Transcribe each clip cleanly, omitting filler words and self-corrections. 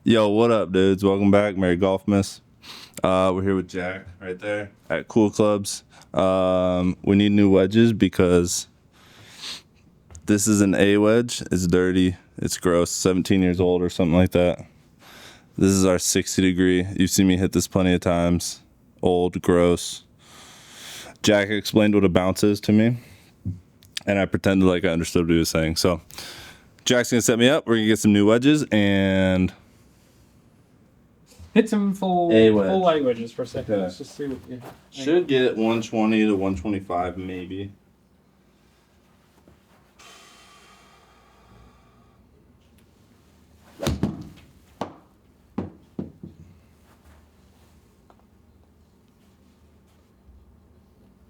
Yo, what up, dudes? Welcome back. Merry Golfmas. We're here with Jack right there at Cool Clubs. We need new wedges because this is an A wedge. It's dirty. It's gross. 17 years old or something like that. This is our 60 degree. You've seen me hit this plenty of times. Old, gross. Jack explained what a bounce is to me, and I pretended like I understood what he was saying. So Jack's gonna set me up. We're gonna get some new wedges and hit some full A wedge. full A wedges for a second. Okay. Let's just see what you should get 120 to 125 maybe.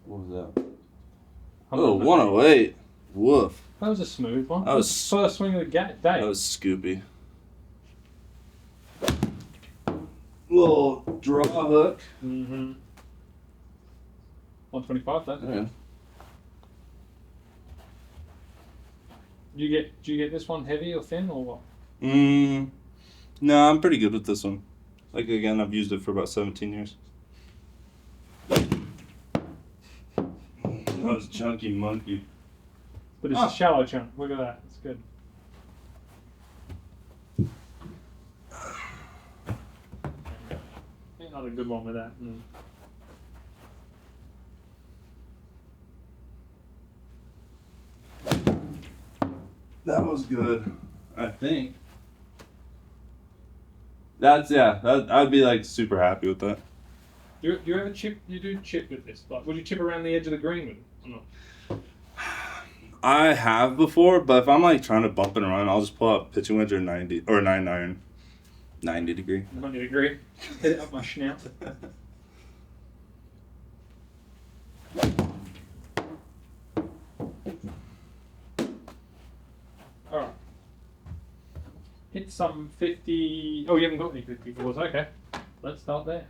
What was that? Oh, 108. Woof. That was a smooth one. That was first swing of the day. That was Scoopy. Little draw hook. 125 though. Yeah. Do you get this one heavy or thin or what? No, I'm pretty good with this one. Like again, I've used it for about 17 years. That was chunky monkey. But it's a shallow chunk. Look at that. It's good. Not a good one with that. That was good. I think. I'd be like super happy with that. Do you ever chip? You do chip with this? Like, would you chip around the edge of the green with it or not? I have before, but if I'm like trying to bump and run, I'll just pull out pitching wedge or 90 or 9 90 degree. 90 degree. Hit it up my snout. Alright. Hit some 50. Oh, you haven't got any 54s. Okay. Let's start there.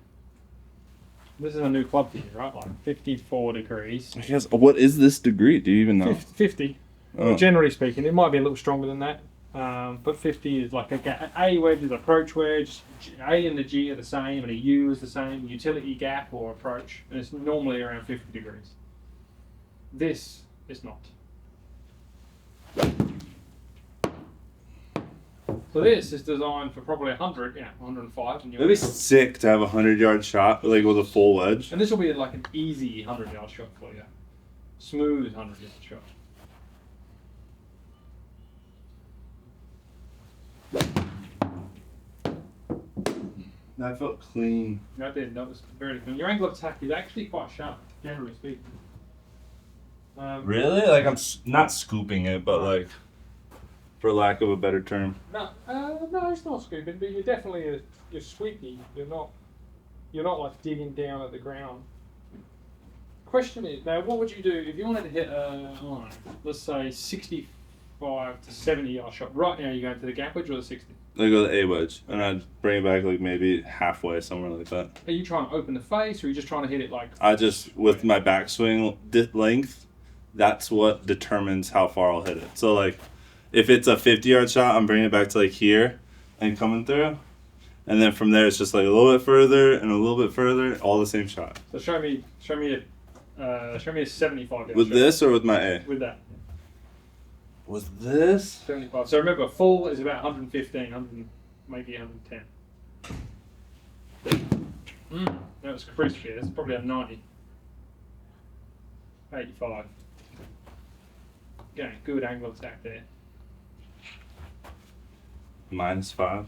This is a new club for you, right? Like 54 degrees. I guess, what is this degree? Do you even know? 50. Oh. Well, generally speaking, it might be a little stronger than that. But 50 is like A wedge is approach wedge. A and the G are the same, and a U is the same. Utility gap or approach, and it's normally around 50 degrees. This is not. So this is designed for probably 100, 105. And It'd be sick to have a 100-yard shot, like with a full wedge. And this will be like an easy 100-yard shot for you. Smooth 100-yard shot. That felt clean. That did. That was very clean. Your angle of attack is actually quite sharp, generally speaking. Really? Like I'm not scooping it, but like, for lack of a better term. No, it's not scooping, but you're definitely you're sweepy. You're not like digging down at the ground. Question is now, what would you do if you wanted to hit let's say 65 to 70 yard shot? Right now, you're going to the gap wedge or the 60? I go the A wedge, and I'd bring it back like maybe halfway, somewhere like that. Are you trying to open the face, or are you just trying to hit it like? I just, with my backswing length, that's what determines how far I'll hit it. So like, if it's a 50-yard shot, I'm bringing it back to like here and coming through, and then from there it's just like a little bit further and a little bit further, all the same shot. So show me a 75 yard With shot. this or with my A? With that. With this? 75. So remember, full is about 115, maybe 110. That was crispy. That's probably a 90. 85. Yeah, good angle attack there. -5.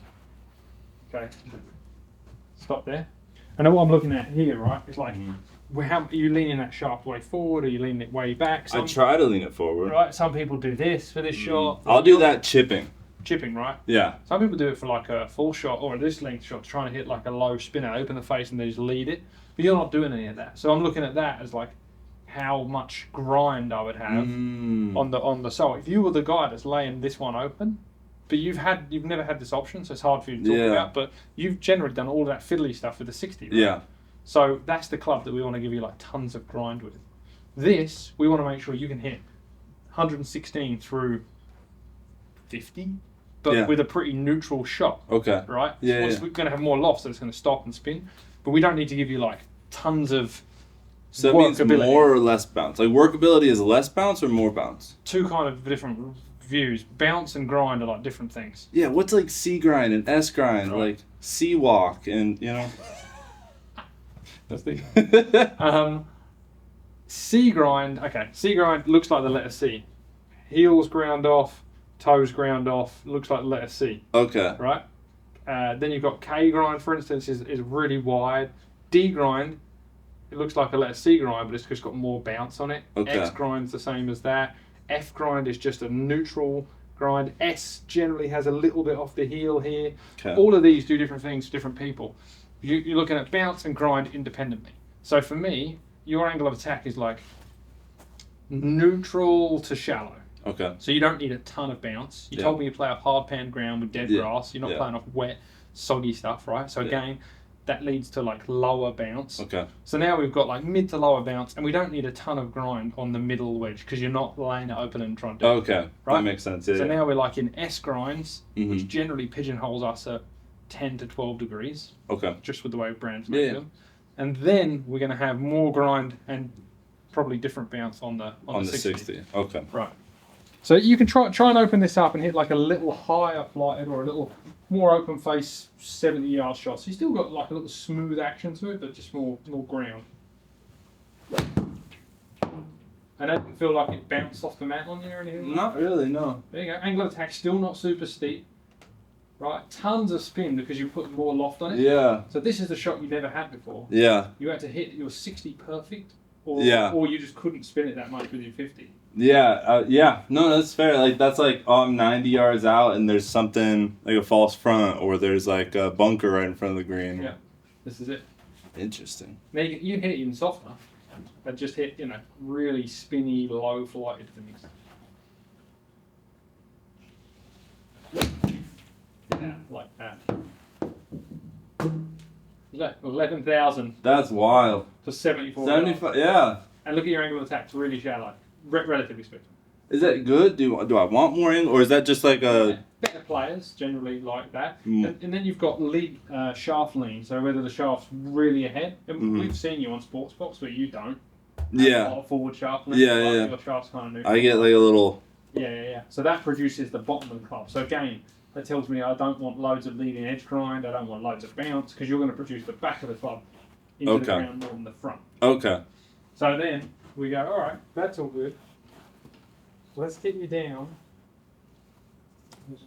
Okay. Stop there. And what I'm looking at here, right, is like, how are you leaning that shaft way forward, or are you leaning it way back? I try to lean it forward. Right, some people do this for this shot. I'll do that chipping. Chipping, right? Yeah. Some people do it for like a full shot or this length shot, trying to hit like a low spinner, open the face and then just lead it. But you're not doing any of that. So I'm looking at that as like how much grind I would have on the sole. If you were the guy that's laying this one open, but you've never had this option, so it's hard for you to talk about. But you've generally done all that fiddly stuff with the 60, right? Yeah. So that's the club that we want to give you like tons of grind with. This, we want to make sure you can hit 116 through 50, but Yeah. with a pretty neutral shot. Okay. Right? Yeah, Once yeah. we're going to have more loft, so it's going to stop and spin. But we don't need to give you like tons of So that means workability. more or less bounce. Like workability is less bounce or more bounce? Two kind of different views. Bounce and grind are like different things. Yeah, what's like C grind and S grind, Right. like C walk and you know. That's the C grind. Okay, C grind looks like the letter C. Heels ground off, toes ground off. Looks like the letter C. Okay. Right. Then you've got K grind, for instance, is really wide. D grind, it looks like a letter C grind, but it's just got more bounce on it. Okay. X grind's the same as that. F grind is just a neutral grind. S generally has a little bit off the heel here. Okay. All of these do different things to different people. You're looking at bounce and grind independently. So for me, your angle of attack is like neutral to shallow. Okay. So you don't need a ton of bounce. You Yeah. told me you play off hard pan ground with dead Yeah. grass. You're not Yeah. playing off wet, soggy stuff, right? So Yeah. again, that leads to like lower bounce. Okay. So now we've got like mid to lower bounce, and we don't need a ton of grind on the middle wedge because you're not laying it open and trying to do it. Okay. Right? That makes sense. Yeah. So yeah. now we're like in S grinds, which Mhm. generally pigeonholes us at 10 to 12 degrees, Okay. just with the way brands make Yeah. them. And then we're going to have more grind and probably different bounce on the On the 60. Okay. Right. So you can try and open this up and hit like a little higher flighted or a little more open face 70-yard shot. So you still got like a little smooth action to it, but just more ground. And I didn't feel like it bounced off the mat on you or anything. Not really, no. There you go. Angle of attack still not super steep. Right. Tons of spin because you put more loft on it. Yeah. So this is the shot you never had before. Yeah. You had to hit your 60 perfect, or Yeah. or you just couldn't spin it that much with your 50. Yeah, yeah. No, that's fair. Like that's like I'm 90 yards out and there's something like a false front or there's like a bunker right in front of the green. Yeah. This is it. Interesting. Now you hit it even softer, but just hit really spinny, low flighted things. Yeah, like that. Look, 11,000 That's wild. for 74. 75. Yeah. And look at your angle of attack. It's really shallow, relatively speaking. Is that good? Do I want more angle or is that just like a? Better players generally like that. Mm. And then you've got lead shaft lean, so whether the shaft's really ahead. And Mhm. we've seen you on sports box, but you don't. have Yeah. A lot of forward shaft lean. Yeah, Like, yeah. Your shaft's kind of neutral. I get like a little. Yeah. So that produces the bottom of the club. So again, that tells me I don't want loads of leading edge grind. I don't want loads of bounce because you're going to produce the back of the club into the Okay. ground more than the front. Okay. So then we go, all right, that's all good. Let's get you down.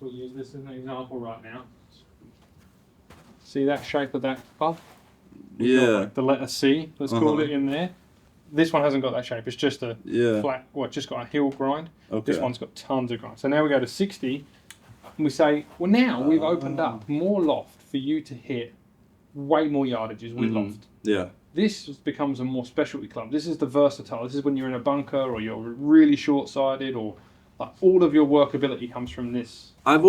We'll use this as an example right now. See that shape of that club? We've got, Yeah. like, the letter C, let's call Uh-huh. it in there. This one hasn't got that shape. It's just a Yeah. flat, just got a heel grind. Okay. This one's got tons of grind. So now we go to 60, and we say, well, now we've opened up more loft for you to hit way more yardages with Mhm. loft. Yeah. This becomes a more specialty club. This is the versatile. This is when you're in a bunker or you're really short-sighted or like all of your workability comes from this. I've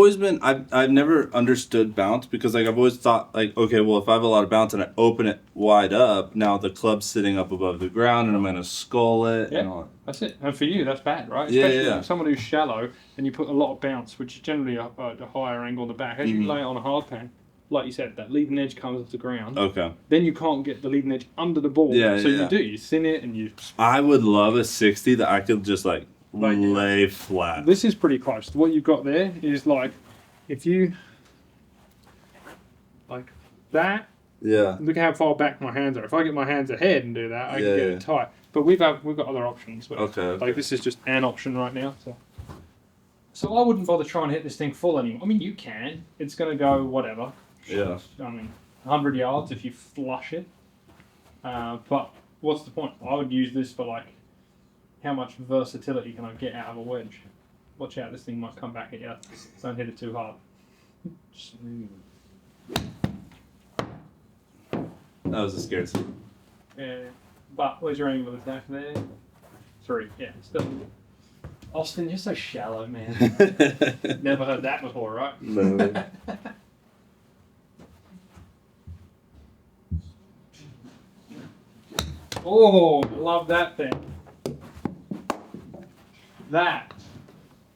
never understood bounce because like I've always thought like okay well if I have a lot of bounce and I open it wide up now the club's sitting up above the ground and I'm gonna skull it and all. That's it. And for you, that's bad, right? Yeah, Especially yeah. if someone who's shallow and you put a lot of bounce, which is generally a higher angle on the back. As you Mhm. lay it on a hard pan, like you said, that leading edge comes off the ground. Okay. Then you can't get the leading edge under the ball. Yeah, so yeah. you thin it and you... I would love a 60 that I could just like Like, lay flat. This is pretty close. What you've got there is like, if you... Like that, Yeah. look how far back my hands are. If I get my hands ahead and do that, I can Yeah, get yeah. it tight. But we've got other options. But Okay. Like this is just an option right now. So I wouldn't bother trying to hit this thing full anymore. I mean, you can. It's going to go whatever. Yeah. I mean, 100 yards if you flush it. But what's the point? I would use this for like, how much versatility can I get out of a wedge? Watch out, this thing might come back at you. Don't hit it too hard. That was a scared. Yeah. But where's your angle of attack there? 3. Yeah, still. Austin, you're so shallow, man. Never heard that before, right? No. Oh, love that thing. That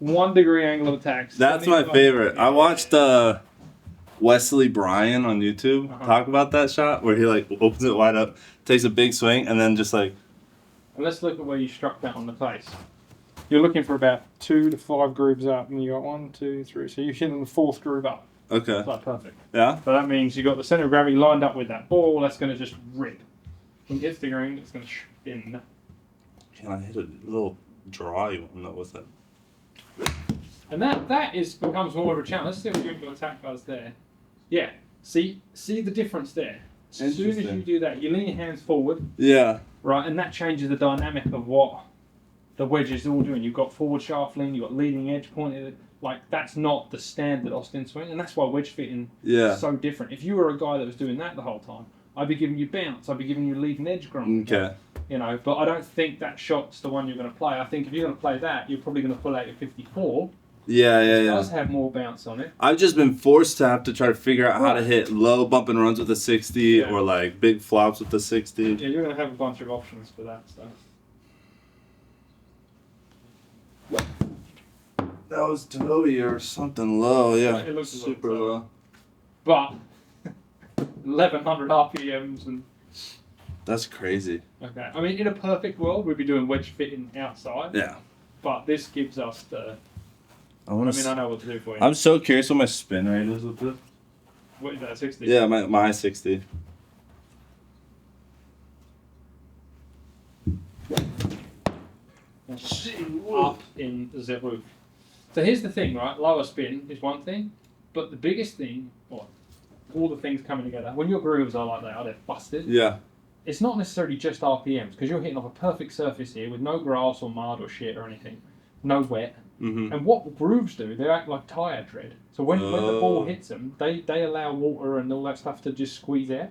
1 degree angle of attack. That's my 75 favorite. degrees. I watched Wesley Bryan on YouTube talk about that shot where he like opens it wide up, takes a big swing, and then just like. And let's look at where you struck that on the face. You're looking for about 2 to 5 grooves up, and you got 1, 2, 3. So you're hitting the 4th groove up. Okay. It's like perfect. Yeah. So that means you got the center of gravity lined up with that ball. That's going to just rip. When it gets to the green, it's going to spin. Can I hit a little dry one with it? And that becomes more of a challenge. Let's see what your attack does there. Yeah. See the difference there. As soon as you do that, you lean your hands forward. Yeah. Right, and that changes the dynamic of what the wedge is all doing. You've got forward shaft lean, you've got leading edge pointed. Like, that's not the standard Austin swing, and that's why wedge fitting is so different. If you were a guy that was doing that the whole time, I'd be giving you bounce, I'd be giving you leading edge grunt. Okay. You know, but I don't think that shot's the one you're going to play. I think if you're going to play that, you're probably going to pull out your 54. Yeah. It does have more bounce on it. I've just been forced to have to try to figure out how to hit low bump and runs with a 60 or like big flops with the 60. Yeah, you're going to have a bunch of options for that stuff. That was Toby or something low, yeah. It looks super low. But 1100 RPMs and. That's crazy. Okay, I mean, in a perfect world, we'd be doing wedge fitting outside. Yeah. But this gives us the. I know what to do for you. I'm so curious what my spin rate is with this. What is that, 60? Yeah, my 60. Up in the roof. So here's the thing, right? Lower spin is one thing, but the biggest thing, all the things coming together, when your grooves are like that, they're busted. Yeah. It's not necessarily just RPMs, because you're hitting off a perfect surface here with no grass or mud or shit or anything. No wet. Mm-hmm. And what grooves do, they act like tyre tread. So when the ball hits them, they allow water and all that stuff to just squeeze out.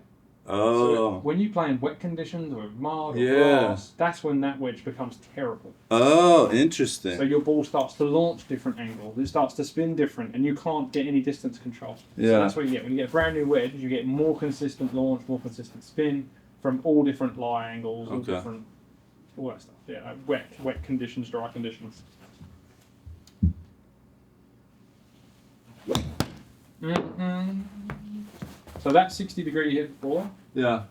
Oh. So when you play in wet conditions or mud or grass, that's when that wedge becomes terrible. Oh, interesting. So your ball starts to launch different angles. It starts to spin different, and you can't get any distance control. Yeah. So that's what you get. When you get a brand new wedge, you get more consistent launch, more consistent spin from all different lie angles, all different, all that stuff. Yeah, wet conditions, dry conditions. Mm-hmm. So that 60 degree you hit before, your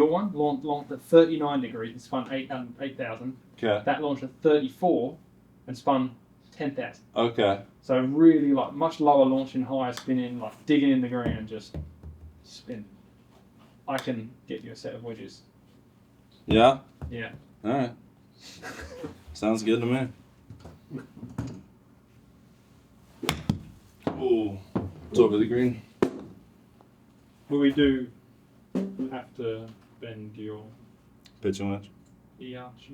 one, launched at 39 degrees and spun 8,000. Okay. That launched at 34 and spun 10,000. Okay. So really like much lower launching, higher spinning, like digging in the ground, just spin. I can get you a set of wedges. Yeah? Yeah. Alright. Sounds good to me. Ooh. It's over the green. Well, we do have to bend your Pitching wedge. arch.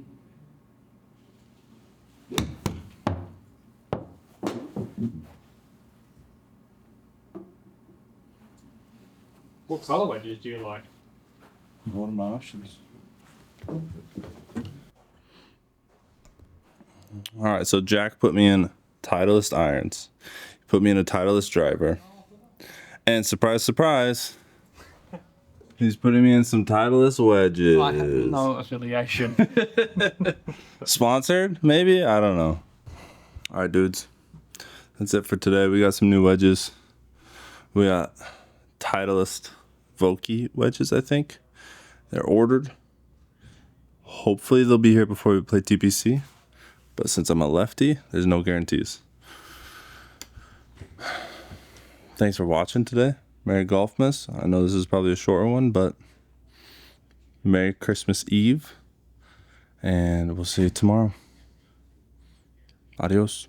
What colour wedges do you like? What are my options? Alright, so Jack put me in Titleist irons. He put me in a Titleist driver. And surprise, surprise, he's putting me in some Titleist wedges. I have no affiliation. Sponsored? Maybe? I don't know. Alright, dudes. That's it for today. We got some new wedges. We got Titleist Vokey wedges, I think. They're ordered. Hopefully they'll be here before we play TPC. But since I'm a lefty, there's no guarantees. Thanks for watching today. Merry Golfmas. I know this is probably a shorter one, but Merry Christmas Eve. And we'll see you tomorrow. Adios.